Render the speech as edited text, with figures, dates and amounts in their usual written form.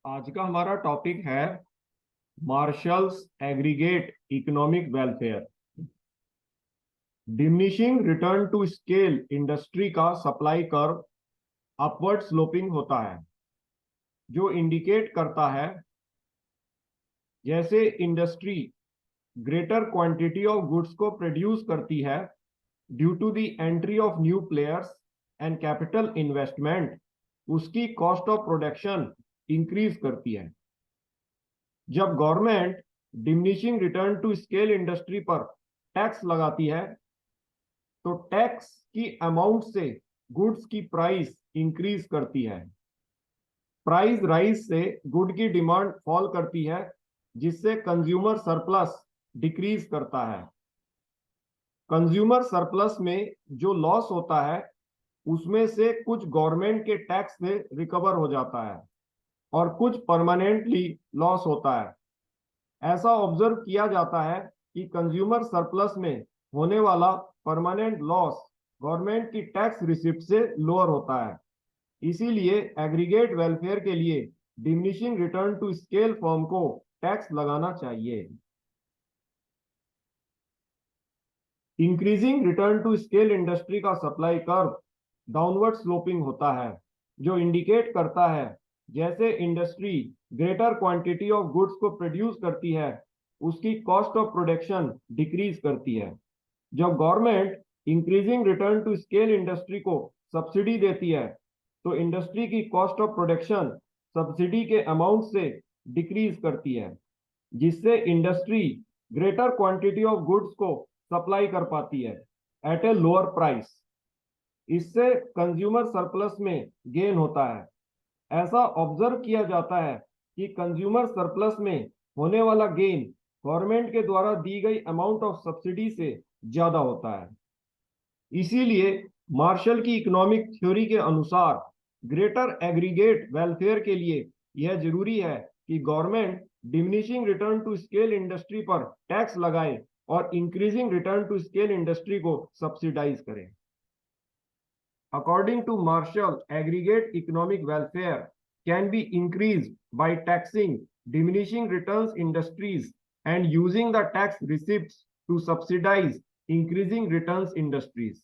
आज का हमारा टॉपिक है Marshall's aggregate economic welfare. Diminishing return to scale industry का सप्लाई कर्व अपवर्ड स्लोपिंग होता है, जो इंडिकेट करता है जैसे industry greater quantity of goods को प्रोड्यूस करती है due to the entry of new players and capital investment, उसकी कॉस्ट ऑफ प्रोडक्शन इंक्रीज करती है। जब government diminishing return to scale industry पर टैक्स लगाती है तो टैक्स की अमाउंट से गुड्स की प्राइस इंक्रीज करती है। प्राइस राइज से गुड की डिमांड फॉल करती है, जिससे कंज्यूमर सरप्लस डिक्रीज करता है। कंज्यूमर सरप्लस में जो लॉस होता है उसमें से कुछ गवर्नमेंट के टैक्स से रिकवर हो जाता है और कुछ परमानेंटली लॉस होता है। ऐसा ऑब्जर्व किया जाता है कि कंज्यूमर सरप्लस में होने वाला परमानेंट लॉस गवर्नमेंट की टैक्स रिसिप्ट से लोअर होता है। इसीलिए एग्रीगेट वेलफेयर के लिए diminishing return to scale firm को टैक्स लगाना चाहिए। Increasing return to scale industry का सप्लाई कर्व डाउनवर्ड स्लोपिंग होता है, जो इंडिकेट करता है जैसे industry greater quantity of goods को प्रोड्यूस करती है, उसकी कॉस्ट ऑफ प्रोडक्शन डिक्रीज करती है। जब government increasing return to scale industry को सब्सिडी देती है तो इंडस्ट्री की कॉस्ट ऑफ प्रोडक्शन सब्सिडी के अमाउंट से डिक्रीज करती है, जिससे industry greater quantity of goods को सप्लाई कर पाती है एट ए लोअर प्राइस। इससे कंज्यूमर सरप्लस में गेन होता है। ऐसा ऑब्जर्व किया जाता है कि कंज्यूमर सरप्लस में होने वाला गेन गवर्नमेंट के द्वारा दी गई अमाउंट ऑफ सब्सिडी से ज्यादा होता है। इसीलिए मार्शल की इकोनॉमिक थ्योरी के अनुसार ग्रेटर एग्रीगेट वेलफेयर के लिए यह जरूरी है कि government diminishing return to scale industry पर टैक्स लगाए और increasing return to scale industry को सब्सिडाइज करें। According to Marshall, aggregate economic welfare can be increased by taxing diminishing returns industries and using the tax receipts to subsidize increasing returns industries.